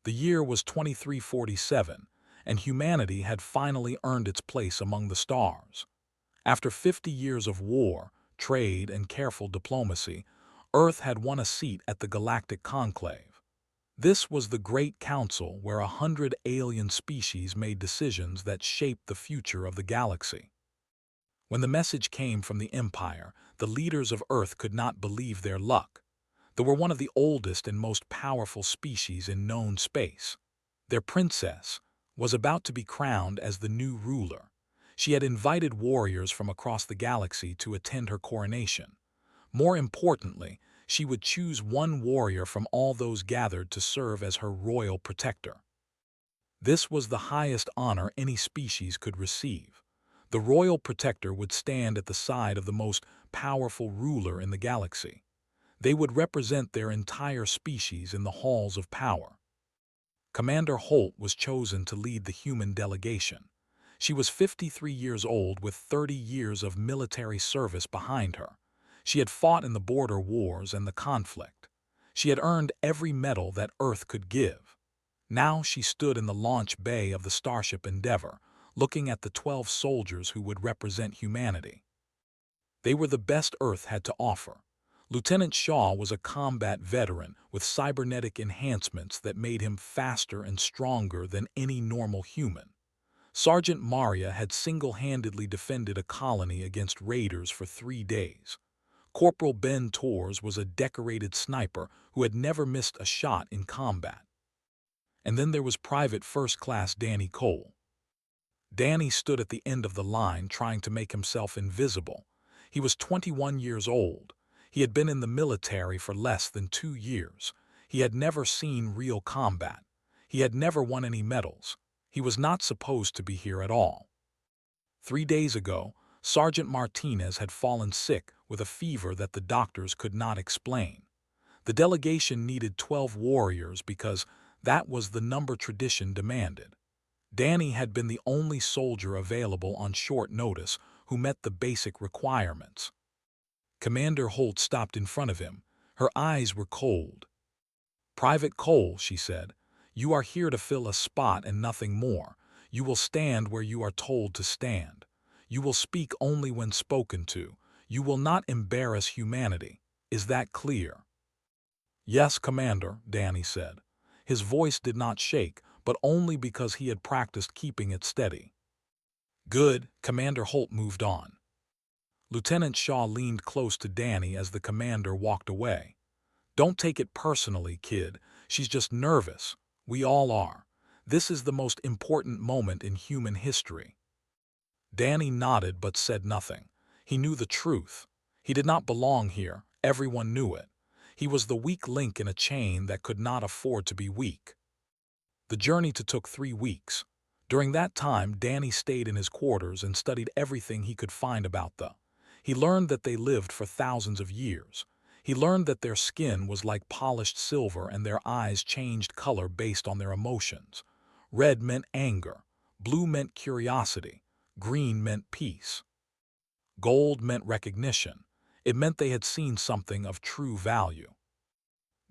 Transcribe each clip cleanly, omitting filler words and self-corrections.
The year was 2347, and humanity had finally earned its place among the stars. After 50 years of war, trade, and careful diplomacy, Earth had won a seat at the Galactic Conclave. This was the Great Council where 100 alien species made decisions that shaped the future of the galaxy. When the message came from the Empire, the leaders of Earth could not believe their luck. They were one of the oldest and most powerful species in known space. Their princess was about to be crowned as the new ruler. She had invited warriors from across the galaxy to attend her coronation. More importantly, she would choose one warrior from all those gathered to serve as her royal protector. This was the highest honor any species could receive. The royal protector would stand at the side of the most powerful ruler in the galaxy. They would represent their entire species in the halls of power. Commander Holt was chosen to lead the human delegation. She was 53 years old with 30 years of military service behind her. She had fought in the border wars and the conflict. She had earned every medal that Earth could give. Now she stood in the launch bay of the starship Endeavor, looking at the 12 soldiers who would represent humanity. They were the best Earth had to offer. Lieutenant Shaw was a combat veteran with cybernetic enhancements that made him faster and stronger than any normal human. Sergeant Maria had single-handedly defended a colony against raiders for 3 days. Corporal Ben Torres was a decorated sniper who had never missed a shot in combat. And then there was Private First Class Danny Cole. Danny stood at the end of the line trying to make himself invisible. He was 21 years old. He had been in the military for less than 2 years. He had never seen real combat. He had never won any medals. He was not supposed to be here at all. 3 days ago, Sergeant Martinez had fallen sick with a fever that the doctors could not explain. The delegation needed 12 warriors because that was the number tradition demanded. Danny had been the only soldier available on short notice who met the basic requirements. Commander Holt stopped in front of him. Her eyes were cold. "Private Cole," she said, "you are here to fill a spot and nothing more. You will stand where you are told to stand. You will speak only when spoken to. You will not embarrass humanity. Is that clear?" "Yes, Commander," Danny said. His voice did not shake, but only because he had practiced keeping it steady. "Good." Commander Holt moved on. Lieutenant Shaw leaned close to Danny as the commander walked away. "Don't take it personally, kid. She's just nervous. We all are. This is the most important moment in human history." Danny nodded but said nothing. He knew the truth. He did not belong here. Everyone knew it. He was the weak link in a chain that could not afford to be weak. The journey took 3 weeks. During that time, Danny stayed in his quarters and studied everything he could find about them. He learned that they lived for thousands of years. He learned that their skin was like polished silver and their eyes changed color based on their emotions. Red meant anger, blue meant curiosity, green meant peace. Gold meant recognition. It meant they had seen something of true value.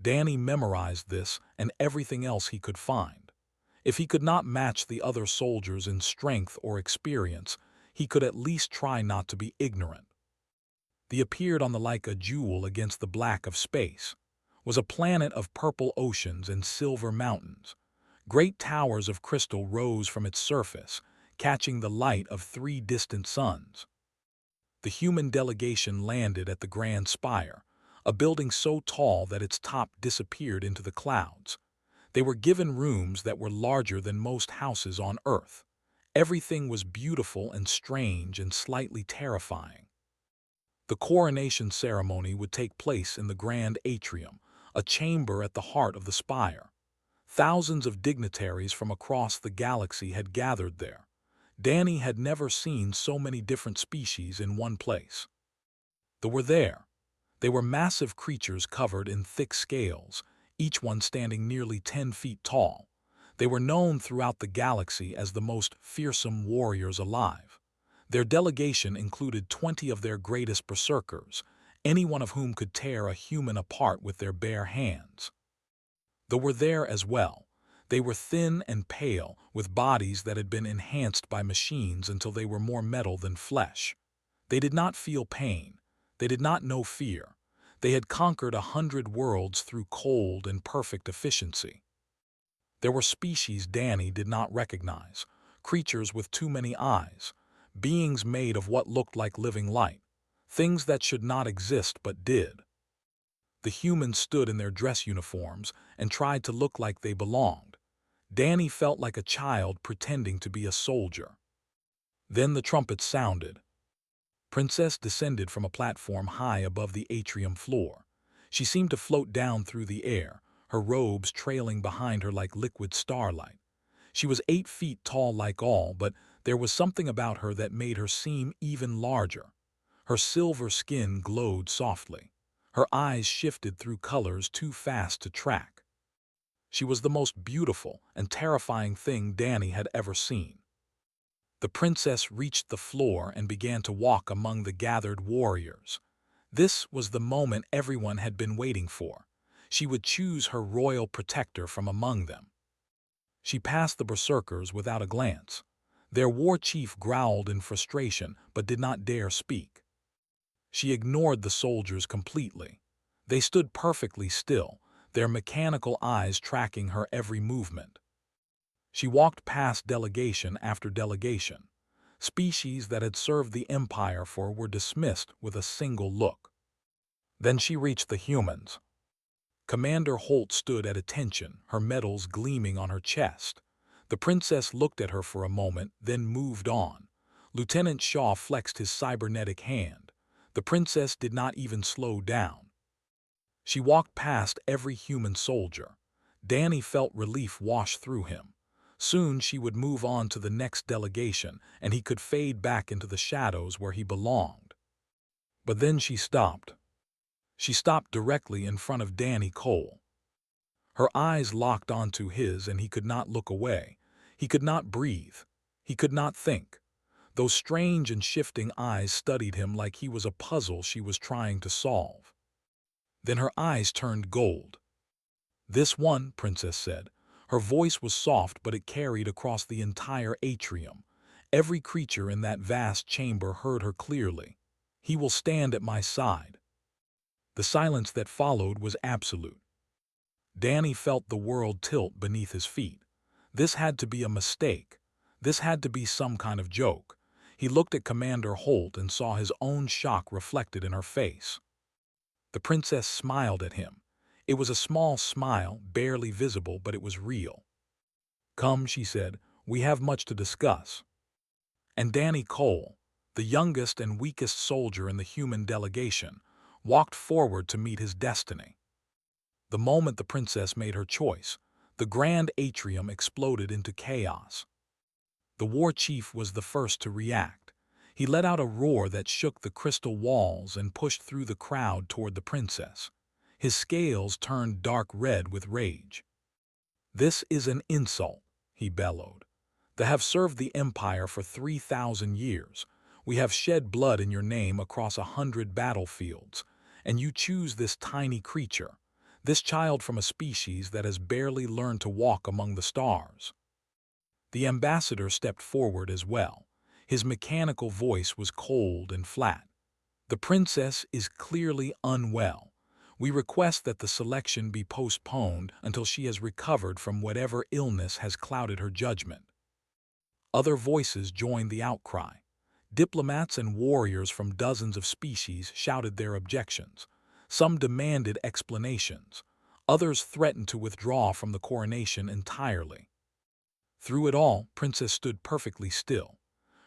Danny memorized this and everything else he could find. If he could not match the other soldiers in strength or experience, he could at least try not to be ignorant. They appeared on the like a jewel against the black of space, was a planet of purple oceans and silver mountains. Great towers of crystal rose from its surface, catching the light of 3 distant suns. The human delegation landed at the Grand Spire, a building so tall that its top disappeared into the clouds. They were given rooms that were larger than most houses on Earth. Everything was beautiful and strange and slightly terrifying. The coronation ceremony would take place in the Grand Atrium, a chamber at the heart of the spire. Thousands of dignitaries from across the galaxy had gathered there. Danny had never seen so many different species in one place. They were there. They were massive creatures covered in thick scales, each one standing nearly 10 feet tall. They were known throughout the galaxy as the most fearsome warriors alive. Their delegation included 20 of their greatest berserkers, any one of whom could tear a human apart with their bare hands. They were there as well. They were thin and pale, with bodies that had been enhanced by machines until they were more metal than flesh. They did not feel pain. They did not know fear. They had conquered 100 worlds through cold and perfect efficiency. There were species Danny did not recognize, creatures with too many eyes, beings made of what looked like living light, things that should not exist but did. The humans stood in their dress uniforms and tried to look like they belonged. Danny felt like a child pretending to be a soldier. Then the trumpets sounded. Princess descended from a platform high above the atrium floor. She seemed to float down through the air, her robes trailing behind her like liquid starlight. She was 8 feet tall like all, but there was something about her that made her seem even larger. Her silver skin glowed softly. Her eyes shifted through colors too fast to track. She was the most beautiful and terrifying thing Danny had ever seen. The princess reached the floor and began to walk among the gathered warriors. This was the moment everyone had been waiting for. She would choose her royal protector from among them. She passed the berserkers without a glance. Their war chief growled in frustration but did not dare speak. She ignored the soldiers completely. They stood perfectly still, their mechanical eyes tracking her every movement. She walked past delegation after delegation. Species that had served the Empire were dismissed with a single look. Then she reached the humans. Commander Holt stood at attention, her medals gleaming on her chest. The princess looked at her for a moment, then moved on. Lieutenant Shaw flexed his cybernetic hand. The princess did not even slow down. She walked past every human soldier. Danny felt relief wash through him. Soon she would move on to the next delegation, and he could fade back into the shadows where he belonged. But then she stopped. She stopped directly in front of Danny Cole. Her eyes locked onto his, and he could not look away. He could not breathe. He could not think. Those strange and shifting eyes studied him like he was a puzzle she was trying to solve. Then her eyes turned gold. "This one," Princess said. Her voice was soft, but it carried across the entire atrium. Every creature in that vast chamber heard her clearly. "He will stand at my side." The silence that followed was absolute. Danny felt the world tilt beneath his feet. This had to be a mistake. This had to be some kind of joke. He looked at Commander Holt and saw his own shock reflected in her face. The princess smiled at him. It was a small smile, barely visible, but it was real. "Come," she said, "we have much to discuss." And Danny Cole, the youngest and weakest soldier in the human delegation, walked forward to meet his destiny. The moment the princess made her choice, the grand atrium exploded into chaos. The war chief was the first to react. He let out a roar that shook the crystal walls and pushed through the crowd toward the princess. His scales turned dark red with rage. "This is an insult," he bellowed. "They have served the Empire for 3,000 years. We have shed blood in your name across 100 battlefields, and you choose this tiny creature, this child from a species that has barely learned to walk among the stars." The ambassador stepped forward as well. His mechanical voice was cold and flat. "The princess is clearly unwell. We request that the selection be postponed until she has recovered from whatever illness has clouded her judgment." Other voices joined the outcry. Diplomats and warriors from dozens of species shouted their objections. Some demanded explanations. Others threatened to withdraw from the coronation entirely. Through it all, Princess stood perfectly still.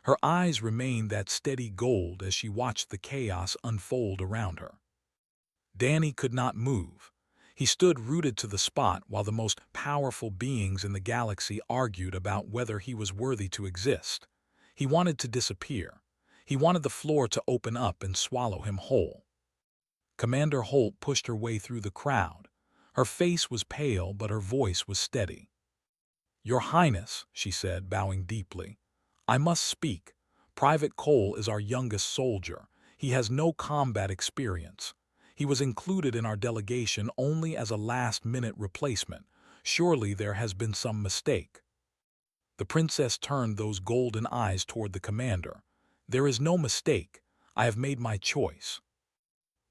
Her eyes remained that steady gold as she watched the chaos unfold around her. Danny could not move. He stood rooted to the spot while the most powerful beings in the galaxy argued about whether he was worthy to exist. He wanted to disappear. He wanted the floor to open up and swallow him whole. Commander Holt pushed her way through the crowd. Her face was pale, but her voice was steady. "Your Highness," she said, bowing deeply, "I must speak. Private Cole is our youngest soldier. He has no combat experience. He was included in our delegation only as a last-minute replacement. Surely there has been some mistake. The princess turned those golden eyes toward the commander. There is no mistake. I have made my choice.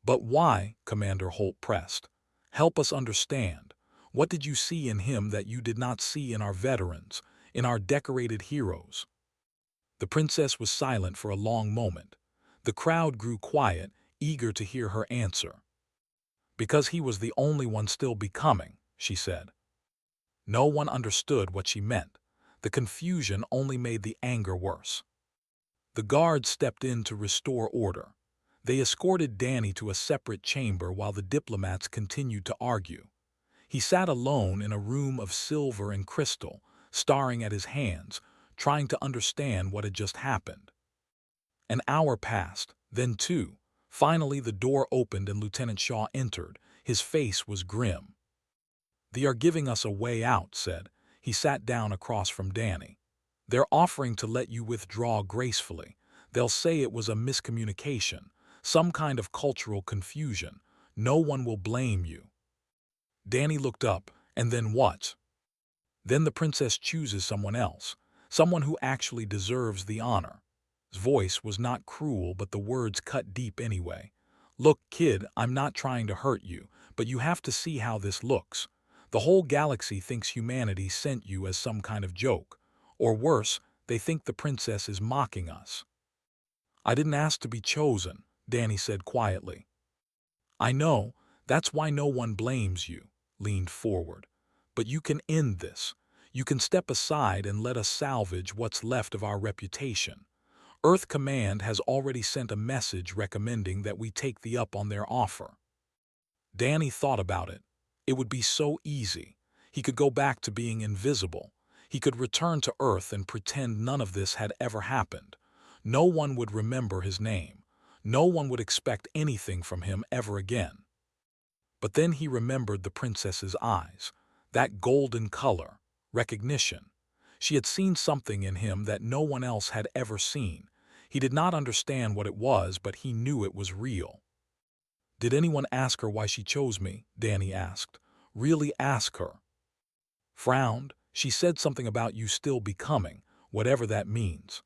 But why? Commander Holt pressed. Help us understand. What did you see in him that you did not see in our veterans, in our decorated heroes? The princess was silent for a long moment. The crowd grew quiet, eager to hear her answer. Because he was the only one still becoming, she said. No one understood what she meant. The confusion only made the anger worse. The guards stepped in to restore order. They escorted Danny to a separate chamber while the diplomats continued to argue. He sat alone in a room of silver and crystal, staring at his hands, trying to understand what had just happened. An hour passed, then two. Finally the door opened and Lieutenant Shaw entered. His face was grim. "They are giving us a way out," said. He sat down across from Danny. "They're offering to let you withdraw gracefully. They'll say it was a miscommunication, some kind of cultural confusion. No one will blame you." Danny looked up, and then what? Then the princess chooses someone else, someone who actually deserves the honor. His voice was not cruel, but the words cut deep anyway. "Look, kid, I'm not trying to hurt you, but you have to see how this looks. The whole galaxy thinks humanity sent you as some kind of joke. Or worse, they think the princess is mocking us." "I didn't ask to be chosen," Danny said quietly. "I know, that's why no one blames you," leaned forward. "But you can end this. You can step aside and let us salvage what's left of our reputation. Earth Command has already sent a message recommending that we take the up on their offer." Danny thought about it. It would be so easy. He could go back to being invisible. He could return to Earth and pretend none of this had ever happened. No one would remember his name. No one would expect anything from him ever again. But then he remembered the princess's eyes, that golden color, recognition. She had seen something in him that no one else had ever seen. He did not understand what it was, but he knew it was real. "Did anyone ask her why she chose me?" Danny asked. "Really ask her?" Frowned. "She said something about you still becoming, whatever that means."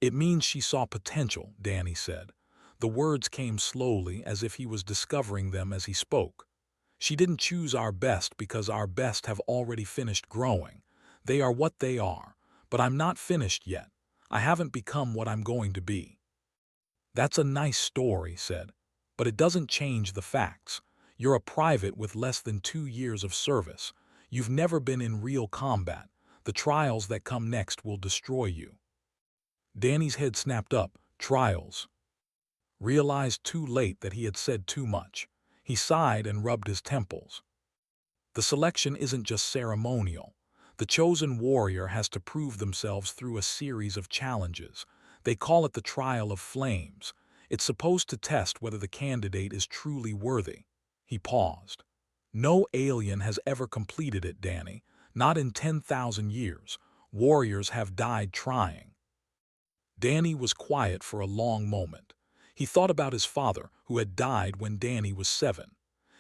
"It means she saw potential," Danny said. The words came slowly, as if he was discovering them as he spoke. "She didn't choose our best because our best have already finished growing. They are what they are, but I'm not finished yet. I haven't become what I'm going to be." "That's a nice story," said, "but it doesn't change the facts. You're a private with less than 2 years of service. You've never been in real combat. The trials that come next will destroy you." Danny's head snapped up. Trials. Realized too late that he had said too much. He sighed and rubbed his temples. "The selection isn't just ceremonial. The chosen warrior has to prove themselves through a series of challenges. They call it the Trial of Flames. It's supposed to test whether the candidate is truly worthy." He paused. "No alien has ever completed it, Danny. Not in 10,000 years. Warriors have died trying." Danny was quiet for a long moment. He thought about his father, who had died when Danny was 7.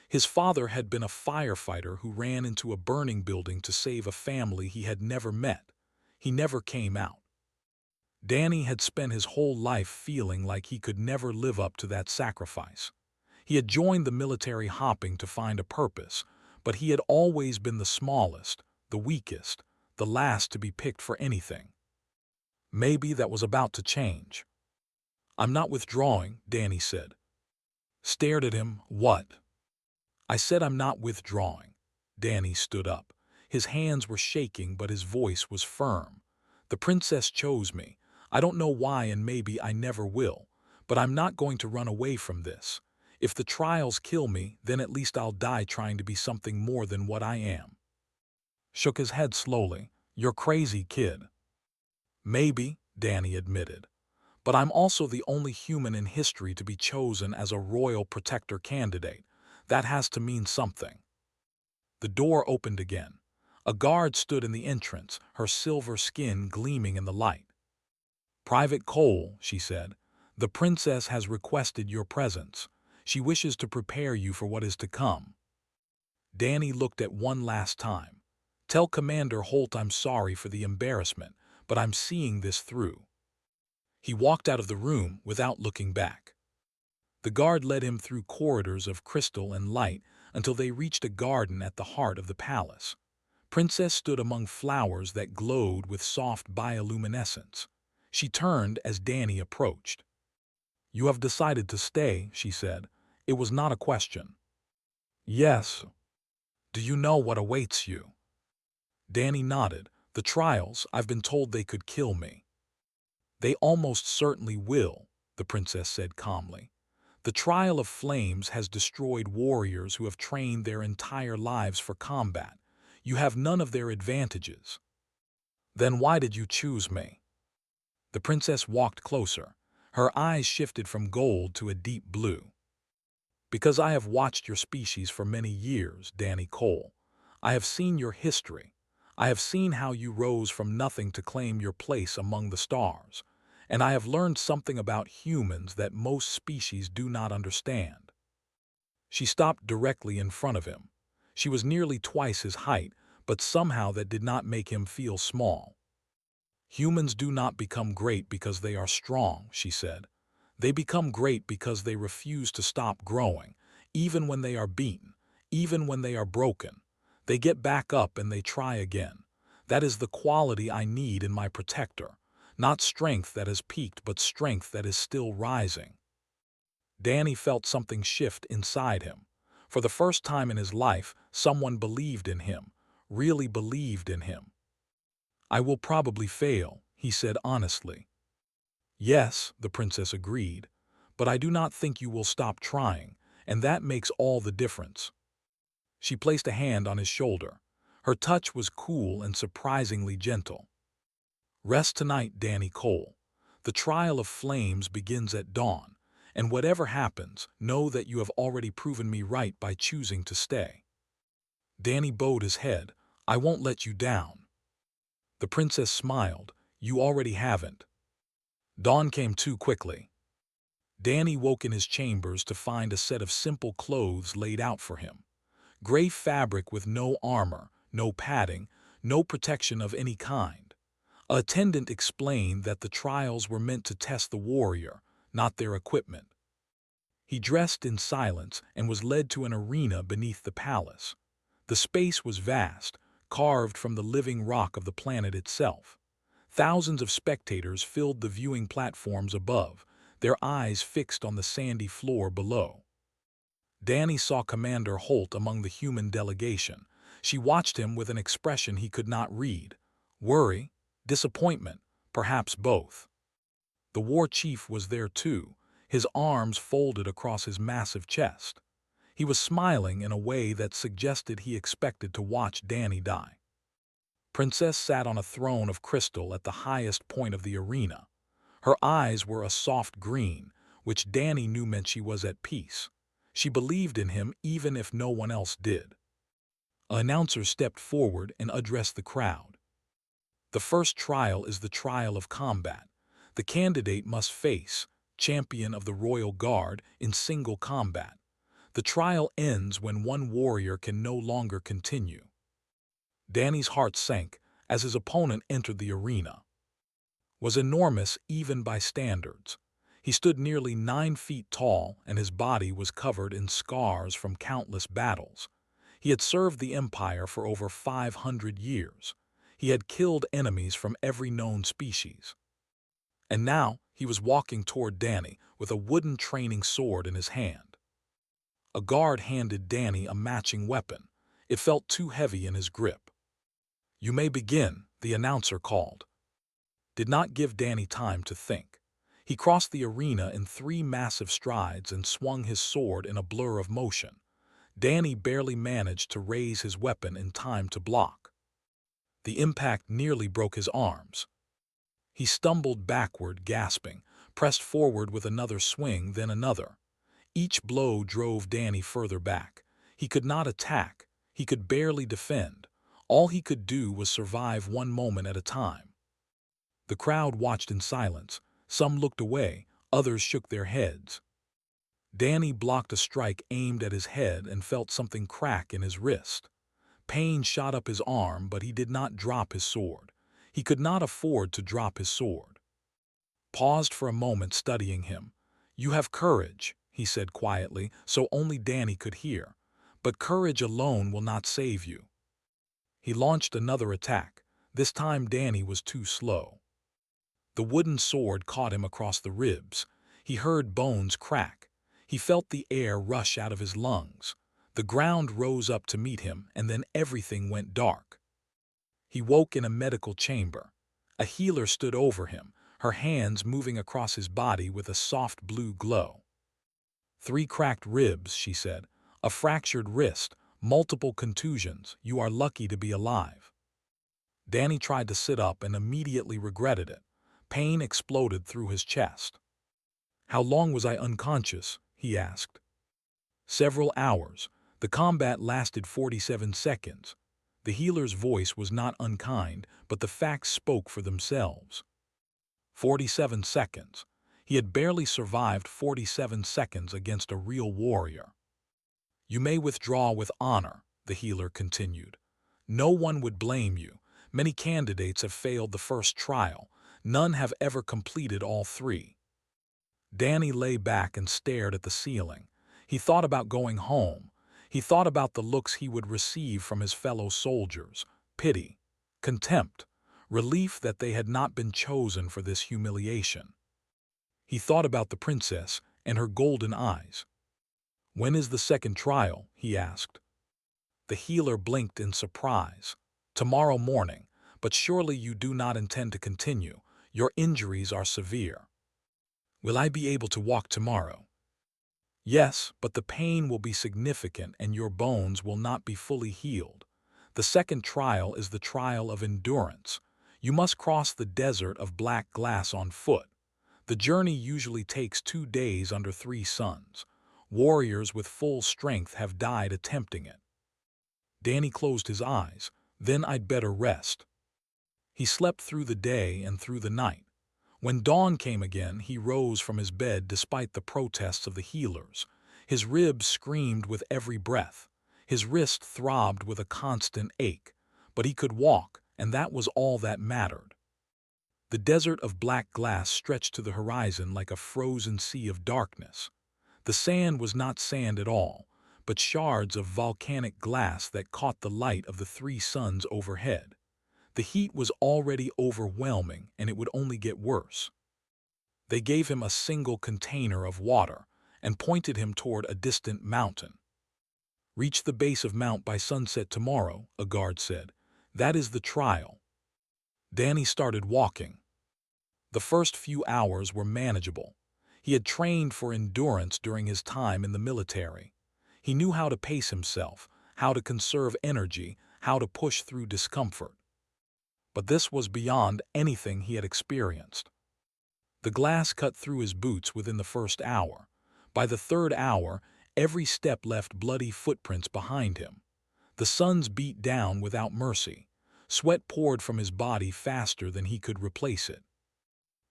His father had been a firefighter who ran into a burning building to save a family he had never met. He never came out. Danny had spent his whole life feeling like he could never live up to that sacrifice. He had joined the military hopping to find a purpose, but he had always been the smallest, the weakest, the last to be picked for anything. Maybe that was about to change. "I'm not withdrawing," Danny said. Stared at him. "What?" "I said I'm not withdrawing." Danny stood up. His hands were shaking, but his voice was firm. "The princess chose me. I don't know why, and maybe I never will, but I'm not going to run away from this. If the trials kill me, then at least I'll die trying to be something more than what I am." Shook his head slowly. "You're crazy, kid." "Maybe," Danny admitted. "But I'm also the only human in history to be chosen as a royal protector candidate. That has to mean something." The door opened again. A guard stood in the entrance, her silver skin gleaming in the light. "Private Cole," she said, "the princess has requested your presence. She wishes to prepare you for what is to come." Danny looked at one last time. "Tell Commander Holt I'm sorry for the embarrassment, but I'm seeing this through." He walked out of the room without looking back. The guard led him through corridors of crystal and light until they reached a garden at the heart of the palace. Princess stood among flowers that glowed with soft bioluminescence. She turned as Danny approached. "You have decided to stay," she said. "It was not a question." "Yes." "Do you know what awaits you?" Danny nodded. "The trials, I've been told they could kill me." "They almost certainly will," the princess said calmly. "The trial of flames has destroyed warriors who have trained their entire lives for combat. You have none of their advantages." "Then why did you choose me?" The princess walked closer. Her eyes shifted from gold to a deep blue. "Because I have watched your species for many years, Danny Cole. I have seen your history. I have seen how you rose from nothing to claim your place among the stars. And I have learned something about humans that most species do not understand." She stopped directly in front of him. She was nearly twice his height, but somehow that did not make him feel small. "Humans do not become great because they are strong," she said. "They become great because they refuse to stop growing, even when they are beaten, even when they are broken. They get back up and they try again. That is the quality I need in my protector. Not strength that has peaked, but strength that is still rising." Danny felt something shift inside him. For the first time in his life, someone believed in him, really believed in him. "I will probably fail," he said honestly. "Yes," the princess agreed, "but I do not think you will stop trying, and that makes all the difference." She placed a hand on his shoulder. Her touch was cool and surprisingly gentle. "Rest tonight, Danny Cole. The trial of flames begins at dawn, and whatever happens, know that you have already proven me right by choosing to stay." Danny bowed his head. "I won't let you down." The princess smiled. "You already haven't." Dawn came too quickly. Danny woke in his chambers to find a set of simple clothes laid out for him. Gray fabric with no armor, no padding, no protection of any kind. A attendant explained that the trials were meant to test the warrior, not their equipment. He dressed in silence and was led to an arena beneath the palace. The space was vast, carved from the living rock of the planet itself. Thousands of spectators filled the viewing platforms above, their eyes fixed on the sandy floor below. Danny saw Commander Holt among the human delegation. She watched him with an expression he could not read. Worry, disappointment, perhaps both. The war chief was there too, his arms folded across his massive chest. He was smiling in a way that suggested he expected to watch Danny die. Princess sat on a throne of crystal at the highest point of the arena. Her eyes were a soft green, which Danny knew meant she was at peace. She believed in him even if no one else did. An announcer stepped forward and addressed the crowd. "The first trial is the trial of combat. The candidate must face, champion of the Royal Guard, in single combat. The trial ends when one warrior can no longer continue." Danny's heart sank as his opponent entered the arena. Was enormous even by standards. He stood nearly 9 feet tall and his body was covered in scars from countless battles. He had served the Empire for over 500 years. He had killed enemies from every known species. And now he was walking toward Danny with a wooden training sword in his hand. A guard handed Danny a matching weapon. It felt too heavy in his grip. "You may begin," the announcer called. Did not give Danny time to think. He crossed the arena in 3 massive strides and swung his sword in a blur of motion. Danny barely managed to raise his weapon in time to block. The impact nearly broke his arms. He stumbled backward, gasping, pressed forward with another swing, then another. Each blow drove Danny further back. He could not attack. He could barely defend. All he could do was survive one moment at a time. The crowd watched in silence. Some looked away, others shook their heads. Danny blocked a strike aimed at his head and felt something crack in his wrist. Pain shot up his arm, but he did not drop his sword. He could not afford to drop his sword. Paused for a moment studying him. "You have courage," he said quietly, so only Danny could hear. "But courage alone will not save you." He launched another attack. This time Danny was too slow. The wooden sword caught him across the ribs. He heard bones crack. He felt the air rush out of his lungs. The ground rose up to meet him, and then everything went dark. He woke in a medical chamber. A healer stood over him, her hands moving across his body with a soft blue glow. "3 cracked ribs," she said. "A fractured wrist, multiple contusions. You are lucky to be alive." Danny tried to sit up and immediately regretted it. Pain exploded through his chest. "How long was I unconscious?" he asked. "Several hours. The combat lasted 47 seconds. The healer's voice was not unkind, but the facts spoke for themselves. 47 seconds. He had barely survived 47 seconds against a real warrior. "You may withdraw with honor," the healer continued. "No one would blame you. Many candidates have failed the first trial. None have ever completed all 3. Danny lay back and stared at the ceiling. He thought about going home. He thought about the looks he would receive from his fellow soldiers: pity, contempt, relief that they had not been chosen for this humiliation. He thought about the princess and her golden eyes. "When is the second trial?" he asked. The healer blinked in surprise. "Tomorrow morning, but surely you do not intend to continue. Your injuries are severe." "Will I be able to walk tomorrow?" "Yes, but the pain will be significant and your bones will not be fully healed. The second trial is the trial of endurance. You must cross the desert of black glass on foot. The journey usually takes 2 days under 3 suns. Warriors with full strength have died attempting it." Danny closed his eyes. "Then I'd better rest." He slept through the day and through the night. When dawn came again, he rose from his bed despite the protests of the healers. His ribs screamed with every breath. His wrist throbbed with a constant ache. But he could walk, and that was all that mattered. The desert of black glass stretched to the horizon like a frozen sea of darkness. The sand was not sand at all, but shards of volcanic glass that caught the light of the 3 suns overhead. The heat was already overwhelming, and it would only get worse. They gave him a single container of water and pointed him toward a distant mountain. "Reach the base of Mount by sunset tomorrow," a guard said. "That is the trial." Danny started walking. The first few hours were manageable. He had trained for endurance during his time in the military. He knew how to pace himself, how to conserve energy, how to push through discomfort. But this was beyond anything he had experienced. The glass cut through his boots within the first hour. By the 3rd hour, every step left bloody footprints behind him. The suns beat down without mercy. Sweat poured from his body faster than he could replace it.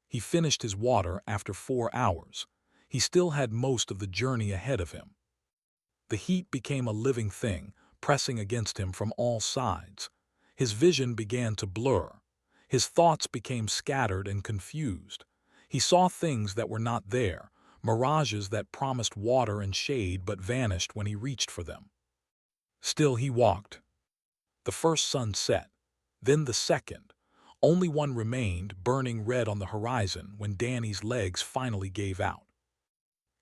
He finished his water after 4 hours. He still had most of the journey ahead of him. The heat became a living thing, pressing against him from all sides. His vision began to blur. His thoughts became scattered and confused. He saw things that were not there, mirages that promised water and shade but vanished when he reached for them. Still he walked. The first sun set, then the second. Only one remained, burning red on the horizon, when Danny's legs finally gave out.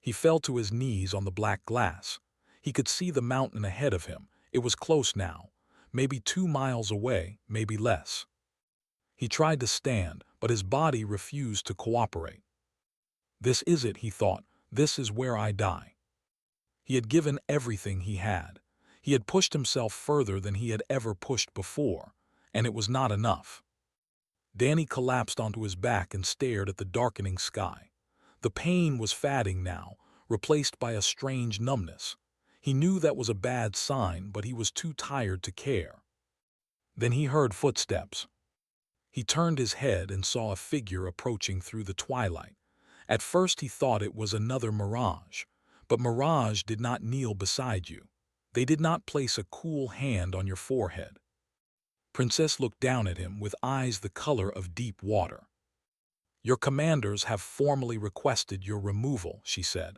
He fell to his knees on the black glass. He could see the mountain ahead of him. It was close now. Maybe 2 miles away, maybe less. He tried to stand, but his body refused to cooperate. "This is it," he thought. "This is where I die." He had given everything he had. He had pushed himself further than he had ever pushed before, and it was not enough. Danny collapsed onto his back and stared at the darkening sky. The pain was fading now, replaced by a strange numbness. He knew that was a bad sign, but he was too tired to care. Then he heard footsteps. He turned his head and saw a figure approaching through the twilight. At first he thought it was another mirage, But Mirage did not kneel beside you. They did not place a cool hand on your forehead. Princess looked down at him with eyes the color of deep water. Your commanders have formally requested your removal, she said.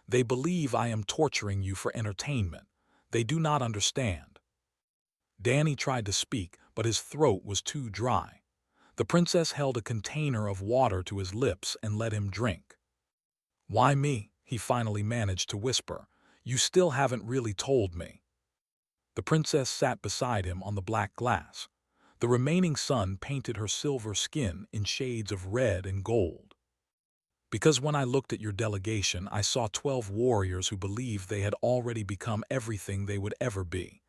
They believe I am torturing you for entertainment. They do not understand. Danny tried to speak, but his throat was too dry. The princess held a container of water to his lips and let him drink. Why me? He finally managed to whisper. You still haven't really told me. The princess sat beside him on the black glass. The remaining sun painted her silver skin in shades of red and gold. Because when I looked at your delegation, I saw 12 warriors who believed they had already become everything they would ever be.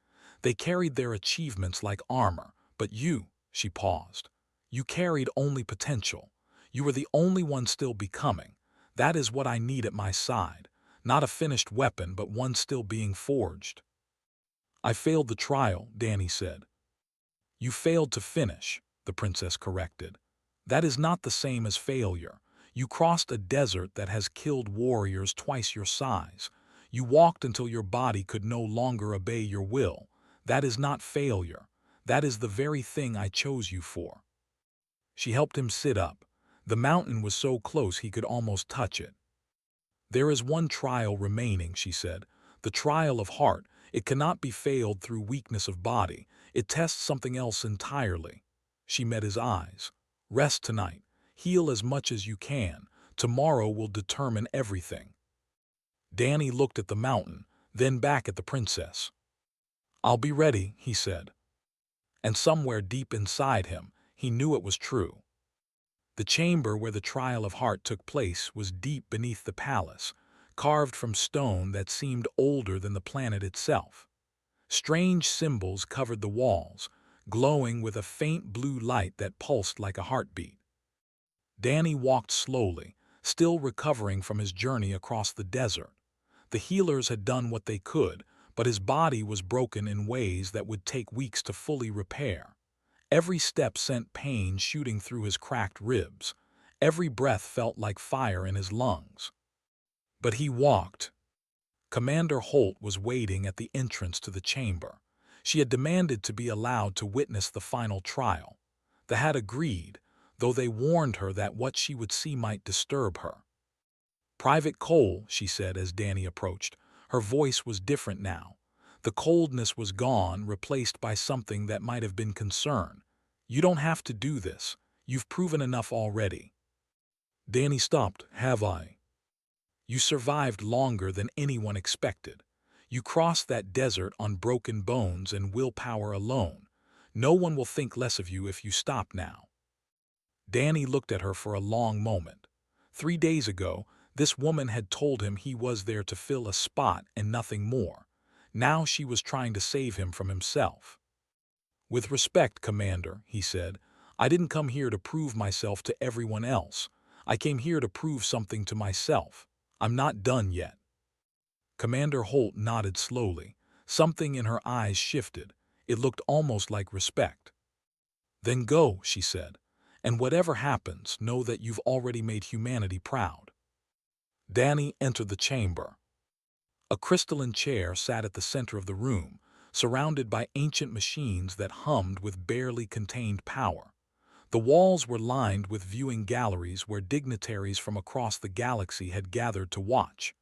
They carried their achievements like armor, but you, she paused, you carried only potential. You were the only one still becoming. That is what I need at my side, not a finished weapon, but one still being forged. I failed the trial, Danny said. You failed to finish, the princess corrected. That is not the same as failure. You crossed a desert that has killed warriors twice your size. You walked until your body could no longer obey your will. That is not failure. That is the very thing I chose you for. She helped him sit up. The mountain was so close he could almost touch it. There is one trial remaining, she said. The trial of heart. It cannot be failed through weakness of body. It tests something else entirely. She met his eyes. Rest tonight. Heal as much as you can. Tomorrow will determine everything. Danny looked at the mountain, then back at the princess. I'll be ready, he said. And somewhere deep inside him, he knew it was true. The chamber where the trial of heart took place was deep beneath the palace, carved from stone that seemed older than the planet itself. Strange symbols covered the walls, glowing with a faint blue light that pulsed like a heartbeat. Danny walked slowly, still recovering from his journey across the desert. The healers had done what they could, but his body was broken in ways that would take weeks to fully repair. Every step sent pain shooting through his cracked ribs. Every breath felt like fire in his lungs. But he walked. Commander Holt was waiting at the entrance to the chamber. She had demanded to be allowed to witness the final trial. They had agreed, though they warned her that what she would see might disturb her. Private Cole, she said as Danny approached. Her voice was different now. The coldness was gone, replaced by something that might have been concern. You don't have to do this. You've proven enough already. Danny stopped. Have I? You survived longer than anyone expected. You crossed that desert on broken bones and willpower alone. No one will think less of you if you stop now. Danny looked at her for a long moment. 3 days ago, this woman had told him he was there to fill a spot and nothing more. Now she was trying to save him from himself. With respect, Commander, he said, I didn't come here to prove myself to everyone else. I came here to prove something to myself. I'm not done yet. Commander Holt nodded slowly. Something in her eyes shifted. It looked almost like respect. Then go, she said, and whatever happens, know that you've already made humanity proud. Danny entered the chamber. A crystalline chair sat at the center of the room, surrounded by ancient machines that hummed with barely contained power. The walls were lined with viewing galleries where dignitaries from across the galaxy had gathered to watch.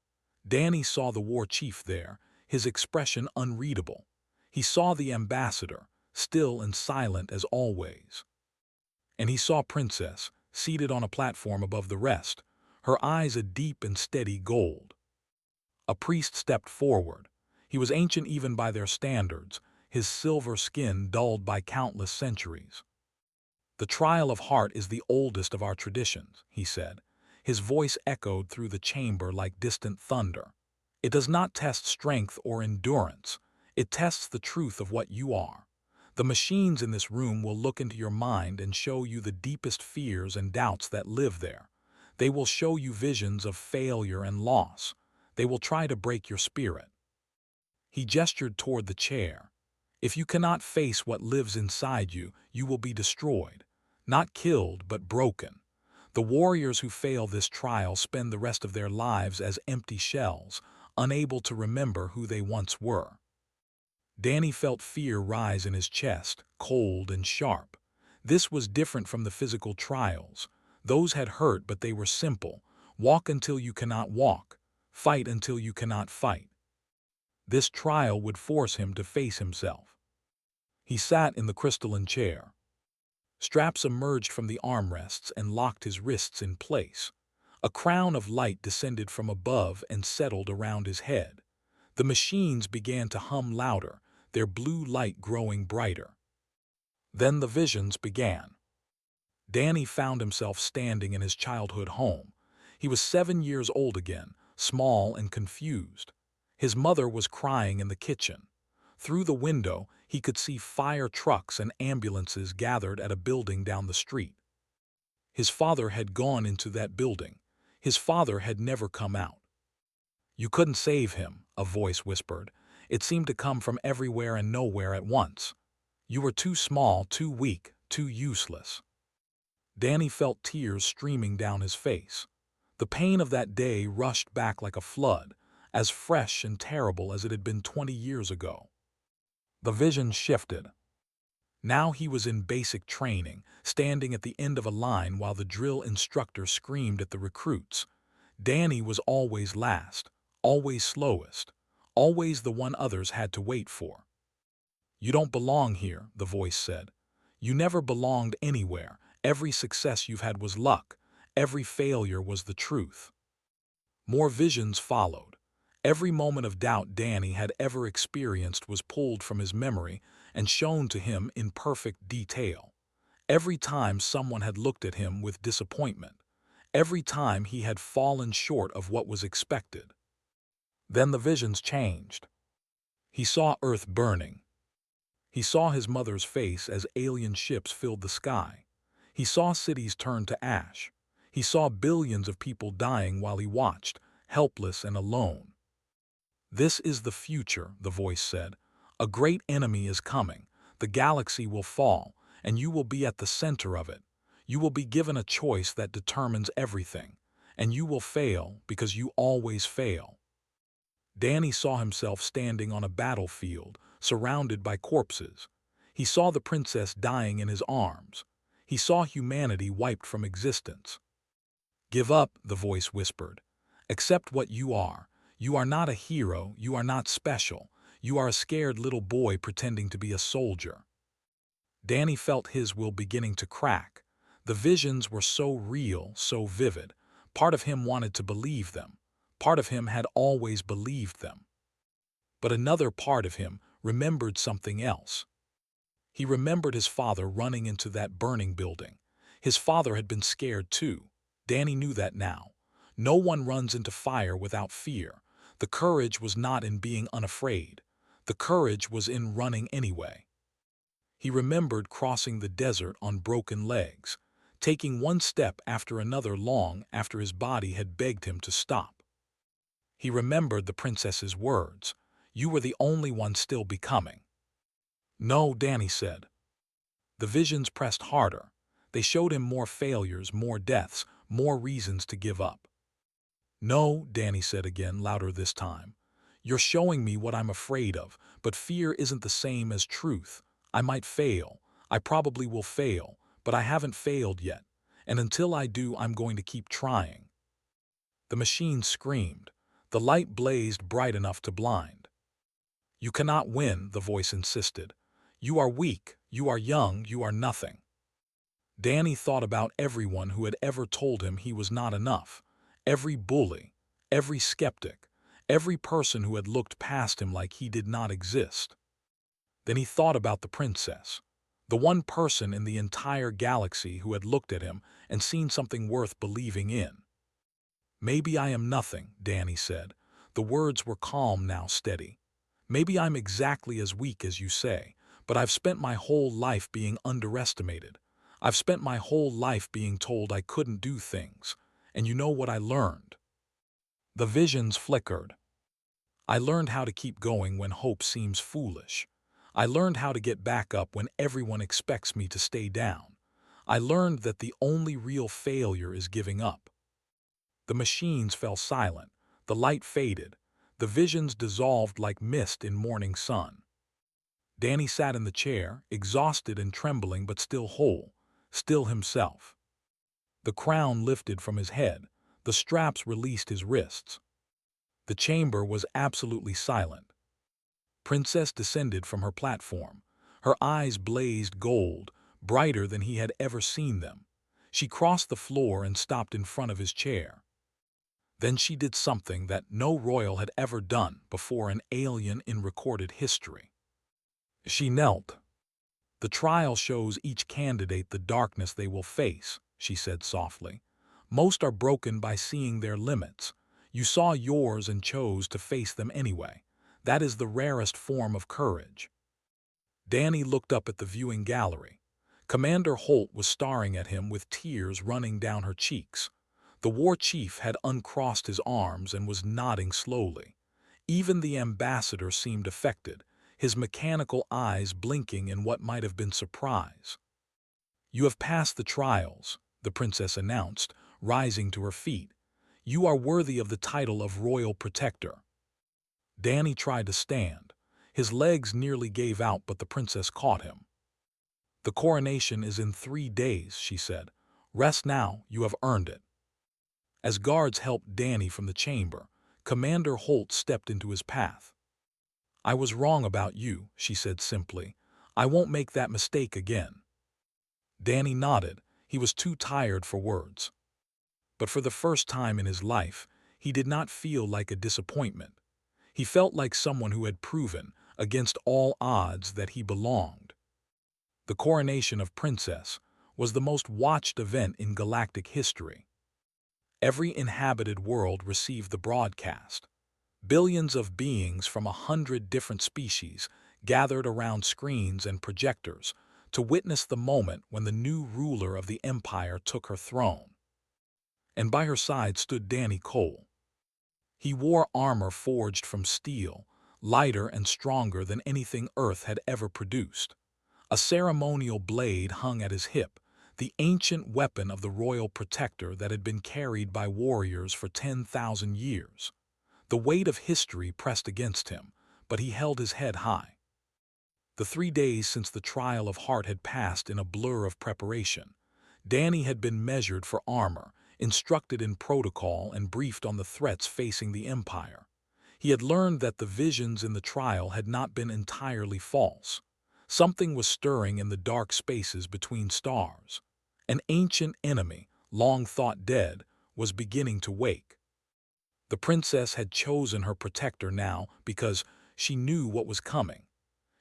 Danny saw the war chief there, his expression unreadable. He saw the ambassador, still and silent as always. And he saw Princess, seated on a platform above the rest, her eyes a deep and steady gold. A priest stepped forward. He was ancient even by their standards, his silver skin dulled by countless centuries. The trial of heart is the oldest of our traditions, he said. His voice echoed through the chamber like distant thunder. It does not test strength or endurance. It tests the truth of what you are. The machines in this room will look into your mind and show you the deepest fears and doubts that live there. They will show you visions of failure and loss. They will try to break your spirit. He gestured toward the chair. If you cannot face what lives inside you, you will be destroyed. Not killed, but broken. The warriors who fail this trial spend the rest of their lives as empty shells, unable to remember who they once were. Danny felt fear rise in his chest, cold and sharp. This was different from the physical trials. Those had hurt, but they were simple. Walk until you cannot walk. Fight until you cannot fight. This trial would force him to face himself. He sat in the crystalline chair. Straps emerged from the armrests and locked his wrists in place. A crown of light descended from above and settled around his head. The machines began to hum louder, their blue light growing brighter. Then the visions began. Danny found himself standing in his childhood home. He was 7 years old again, small and confused. His mother was crying in the kitchen. Through the window, he could see fire trucks and ambulances gathered at a building down the street. His father had gone into that building. His father had never come out. "You couldn't save him," a voice whispered. It seemed to come from everywhere and nowhere at once. "You were too small, too weak, too useless." Danny felt tears streaming down his face. The pain of that day rushed back like a flood, as fresh and terrible as it had been 20 years ago. The vision shifted. Now he was in basic training, standing at the end of a line while the drill instructor screamed at the recruits. Danny was always last, always slowest, always the one others had to wait for. "You don't belong here," the voice said. "You never belonged anywhere. Every success you've had was luck. Every failure was the truth." More visions followed. Every moment of doubt Danny had ever experienced was pulled from his memory and shown to him in perfect detail. Every time someone had looked at him with disappointment. Every time he had fallen short of what was expected. Then the visions changed. He saw Earth burning. He saw his mother's face as alien ships filled the sky. He saw cities turn to ash. He saw billions of people dying while he watched, helpless and alone. "This is the future," the voice said. "A great enemy is coming. The galaxy will fall, and you will be at the center of it. You will be given a choice that determines everything, and you will fail because you always fail." Danny saw himself standing on a battlefield, surrounded by corpses. He saw the princess dying in his arms. He saw humanity wiped from existence. "Give up," the voice whispered. "Accept what you are. You are not a hero, you are not special. You are a scared little boy pretending to be a soldier." Danny felt his will beginning to crack. The visions were so real, so vivid. Part of him wanted to believe them. Part of him had always believed them. But another part of him remembered something else. He remembered his father running into that burning building. His father had been scared too. Danny knew that now. No one runs into fire without fear. The courage was not in being unafraid. The courage was in running anyway. He remembered crossing the desert on broken legs, taking one step after another long after his body had begged him to stop. He remembered the princess's words, "You were the only one still becoming." "No," Danny said. The visions pressed harder. They showed him more failures, more deaths, more reasons to give up. "No," Danny said again, louder this time. "You're showing me what I'm afraid of, but fear isn't the same as truth. I might fail. I probably will fail, but I haven't failed yet. And until I do, I'm going to keep trying." The machine screamed. The light blazed bright enough to blind. "You cannot win," the voice insisted. "You are weak, you are young, you are nothing." Danny thought about everyone who had ever told him he was not enough. Every bully, every skeptic, every person who had looked past him like he did not exist. Then he thought about the princess, the one person in the entire galaxy who had looked at him and seen something worth believing in. "Maybe I am nothing," Danny said. The words were calm now, steady. "Maybe I'm exactly as weak as you say, but I've spent my whole life being underestimated. I've spent my whole life being told I couldn't do things. And you know what I learned?" The visions flickered. "I learned how to keep going when hope seems foolish. I learned how to get back up when everyone expects me to stay down. I learned that the only real failure is giving up." The machines fell silent. The light faded. The visions dissolved like mist in morning sun. Danny sat in the chair, exhausted and trembling but still whole, still himself. The crown lifted from his head, the straps released his wrists. The chamber was absolutely silent. Princess descended from her platform. Her eyes blazed gold, brighter than he had ever seen them. She crossed the floor and stopped in front of his chair. Then she did something that no royal had ever done before, an alien in recorded history. She knelt. "The trial shows each candidate the darkness they will face," she said softly. "Most are broken by seeing their limits. You saw yours and chose to face them anyway. That is the rarest form of courage." Danny looked up at the viewing gallery. Commander Holt was staring at him with tears running down her cheeks. The war chief had uncrossed his arms and was nodding slowly. Even the ambassador seemed affected, his mechanical eyes blinking in what might have been surprise. "You have passed the trials," the princess announced, rising to her feet. "You are worthy of the title of Royal Protector." Danny tried to stand. His legs nearly gave out, but the princess caught him. "The coronation is in 3 days," she said. "Rest now, you have earned it." As guards helped Danny from the chamber, Commander Holt stepped into his path. "I was wrong about you," she said simply. "I won't make that mistake again." Danny nodded. He was too tired for words. But for the first time in his life, he did not feel like a disappointment. He felt like someone who had proven, against all odds, that he belonged. The coronation of Princess was the most watched event in galactic history. Every inhabited world received the broadcast. Billions of beings from 100 different species gathered around screens and projectors to witness the moment when the new ruler of the empire took her throne. And by her side stood Danny Cole. He wore armor forged from steel, lighter and stronger than anything Earth had ever produced. A ceremonial blade hung at his hip, the ancient weapon of the royal protector that had been carried by warriors for 10,000 years. The weight of history pressed against him, but he held his head high. The 3 days since the trial of heart had passed in a blur of preparation. Danny had been measured for armor, instructed in protocol, and briefed on the threats facing the Empire. He had learned that the visions in the trial had not been entirely false. Something was stirring in the dark spaces between stars. An ancient enemy, long thought dead, was beginning to wake. The princess had chosen her protector now because she knew what was coming.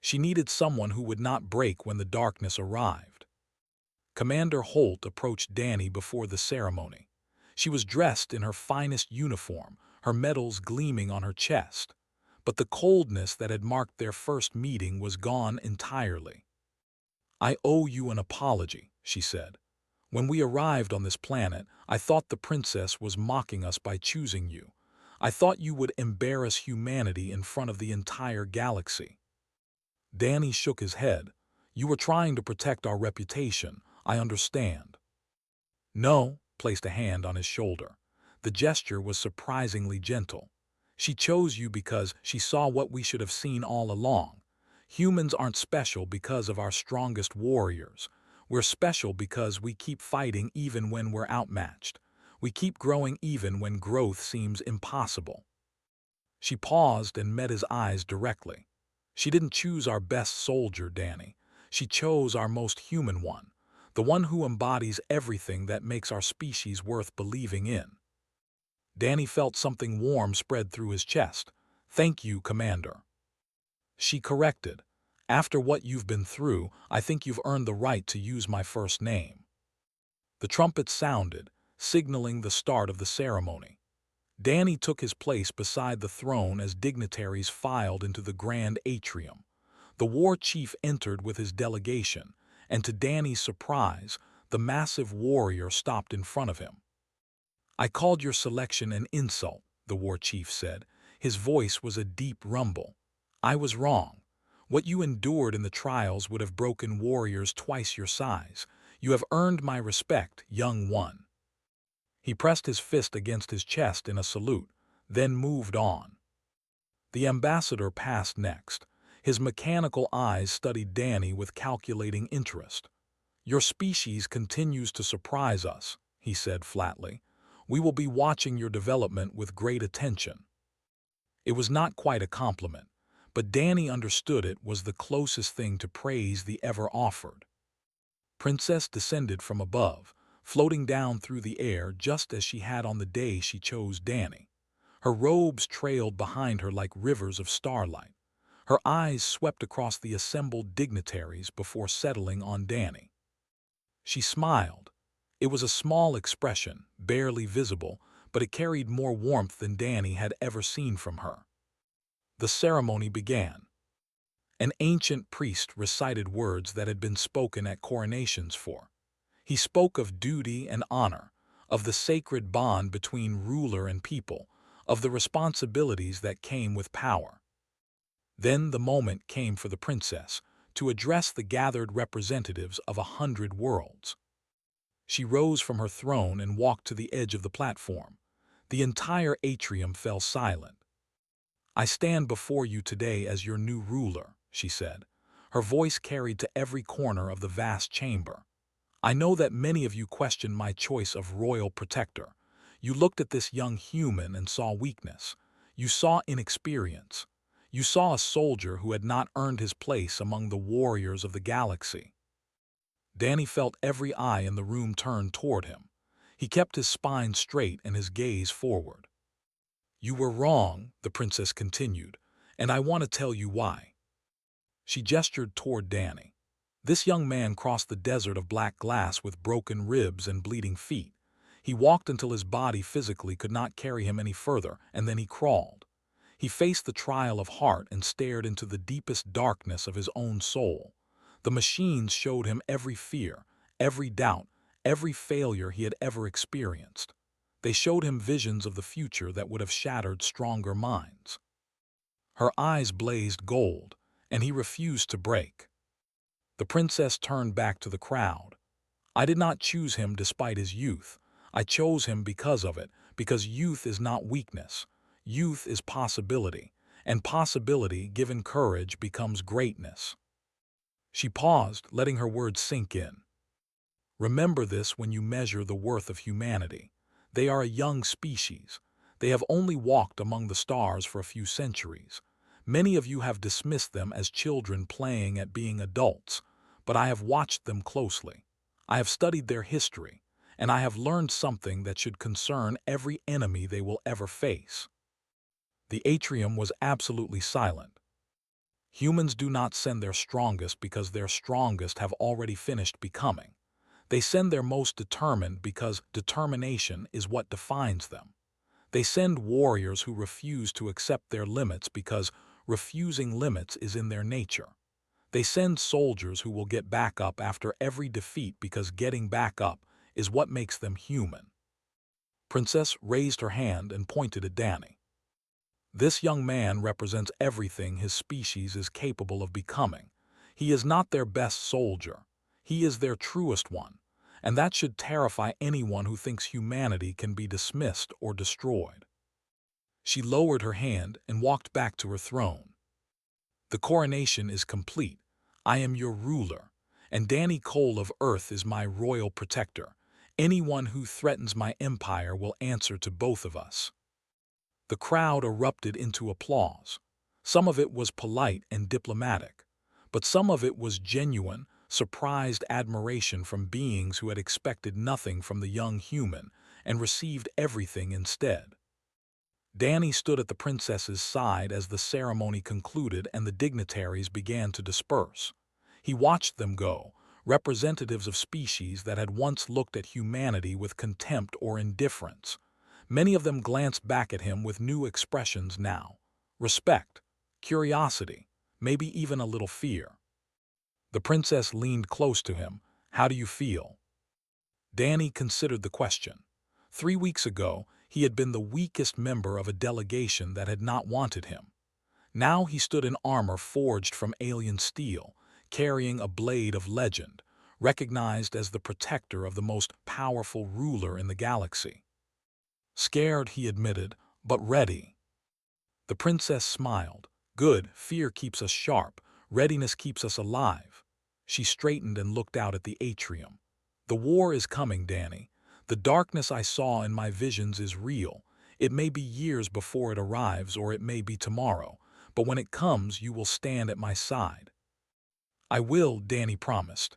She needed someone who would not break when the darkness arrived. Commander Holt approached Danny before the ceremony. She was dressed in her finest uniform, her medals gleaming on her chest. But the coldness that had marked their first meeting was gone entirely. "I owe you an apology," she said. "When we arrived on this planet, I thought the princess was mocking us by choosing you. I thought you would embarrass humanity in front of the entire galaxy." Danny shook his head. "You were trying to protect our reputation, I understand." "No," placed a hand on his shoulder. The gesture was surprisingly gentle. "She chose you because she saw what we should have seen all along. Humans aren't special because of our strongest warriors. We're special because we keep fighting even when we're outmatched. We keep growing even when growth seems impossible." She paused and met his eyes directly. "She didn't choose our best soldier, Danny. She chose our most human one, the one who embodies everything that makes our species worth believing in." Danny felt something warm spread through his chest. "Thank you, Commander." She corrected. "After what you've been through, I think you've earned the right to use my first name." The trumpet sounded, signaling the start of the ceremony. Danny took his place beside the throne as dignitaries filed into the grand atrium. The war chief entered with his delegation, and to Danny's surprise, the massive warrior stopped in front of him. "I called your selection an insult," the war chief said. His voice was a deep rumble. "I was wrong. What you endured in the trials would have broken warriors twice your size. You have earned my respect, young one." He pressed his fist against his chest in a salute, then moved on. The ambassador passed next. His mechanical eyes studied Danny with calculating interest. "Your species continues to surprise us," he said flatly. "We will be watching your development with great attention." It was not quite a compliment, but Danny understood it was the closest thing to praise the ever offered. Princess descended from above, floating down through the air just as she had on the day she chose Danny. Her robes trailed behind her like rivers of starlight. Her eyes swept across the assembled dignitaries before settling on Danny. She smiled. It was a small expression, barely visible, but it carried more warmth than Danny had ever seen from her. The ceremony began. An ancient priest recited words that had been spoken at coronations for. He spoke of duty and honor, of the sacred bond between ruler and people, of the responsibilities that came with power. Then the moment came for the princess to address the gathered representatives of 100 worlds. She rose from her throne and walked to the edge of the platform. The entire atrium fell silent. "I stand before you today as your new ruler," she said. Her voice carried to every corner of the vast chamber. "I know that many of you questioned my choice of royal protector. You looked at this young human and saw weakness. You saw inexperience. You saw a soldier who had not earned his place among the warriors of the galaxy." Danny felt every eye in the room turn toward him. He kept his spine straight and his gaze forward. "You were wrong," the princess continued, "and I want to tell you why." She gestured toward Danny. This young man crossed the desert of black glass with broken ribs and bleeding feet. He walked until his body physically could not carry him any further, and then he crawled. He faced the trial of heart and stared into the deepest darkness of his own soul. The machines showed him every fear, every doubt, every failure he had ever experienced. They showed him visions of the future that would have shattered stronger minds. Her eyes blazed gold, and he refused to break. The princess turned back to the crowd. "I did not choose him despite his youth. I chose him because of it, because youth is not weakness. Youth is possibility, and possibility given courage becomes greatness." She paused, letting her words sink in. "Remember this when you measure the worth of humanity. They are a young species. They have only walked among the stars for a few centuries. Many of you have dismissed them as children playing at being adults, but I have watched them closely. I have studied their history, and I have learned something that should concern every enemy they will ever face." The atrium was absolutely silent. Humans do not send their strongest because their strongest have already finished becoming. They send their most determined because determination is what defines them. They send warriors who refuse to accept their limits because refusing limits is in their nature. They send soldiers who will get back up after every defeat because getting back up is what makes them human. Princess raised her hand and pointed at Danny. "This young man represents everything his species is capable of becoming. He is not their best soldier. He is their truest one, and that should terrify anyone who thinks humanity can be dismissed or destroyed." She lowered her hand and walked back to her throne. "The coronation is complete. I am your ruler, and Danny Cole of Earth is my royal protector. Anyone who threatens my empire will answer to both of us." The crowd erupted into applause. Some of it was polite and diplomatic, but some of it was genuine, surprised admiration from beings who had expected nothing from the young human and received everything instead. Danny stood at the princess's side as the ceremony concluded and the dignitaries began to disperse. He watched them go, representatives of species that had once looked at humanity with contempt or indifference. Many of them glanced back at him with new expressions now: respect, curiosity, maybe even a little fear. The princess leaned close to him. "How do you feel?" Danny considered the question. 3 weeks ago, he had been the weakest member of a delegation that had not wanted him. Now he stood in armor forged from alien steel, carrying a blade of legend, recognized as the protector of the most powerful ruler in the galaxy. "Scared," he admitted, "but ready." The princess smiled. Good, fear keeps us sharp, readiness keeps us alive. She straightened and looked out at the atrium. The war is coming, Danny. The darkness I saw in my visions is real. It may be years before it arrives, or it may be tomorrow, but when it comes, you will stand at my side. I will, Danny promised.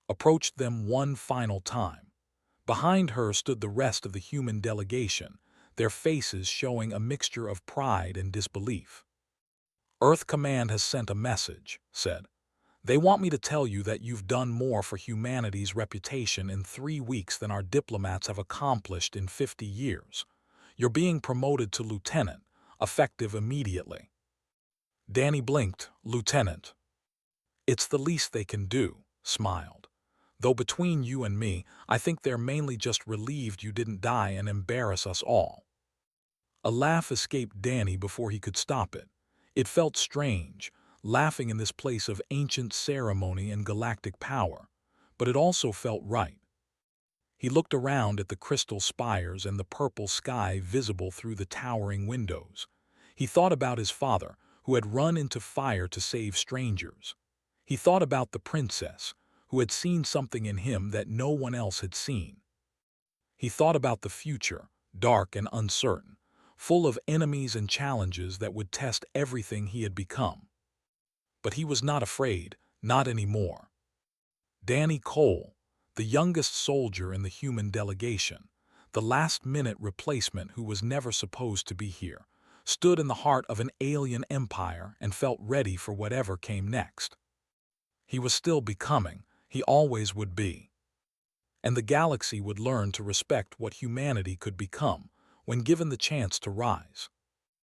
Approached them one final time. Behind her stood the rest of the human delegation, their faces showing a mixture of pride and disbelief. Earth Command has sent a message, said. They want me to tell you that you've done more for humanity's reputation in 3 weeks than our diplomats have accomplished in 50 years. You're being promoted to lieutenant, effective immediately. Danny blinked. Lieutenant. It's the least they can do, smiled. Though between you and me, I think they're mainly just relieved you didn't die and embarrass us all. A laugh escaped Danny before he could stop it. It felt strange, laughing in this place of ancient ceremony and galactic power, but it also felt right. He looked around at the crystal spires and the purple sky visible through the towering windows. He thought about his father, who had run into fire to save strangers. He thought about the princess, who had seen something in him that no one else had seen. He thought about the future, dark and uncertain, full of enemies and challenges that would test everything he had become. But he was not afraid, not anymore. Danny Cole, the youngest soldier in the human delegation, the last-minute replacement who was never supposed to be here, stood in the heart of an alien empire and felt ready for whatever came next. He was still becoming, he always would be. And the galaxy would learn to respect what humanity could become when given the chance to rise.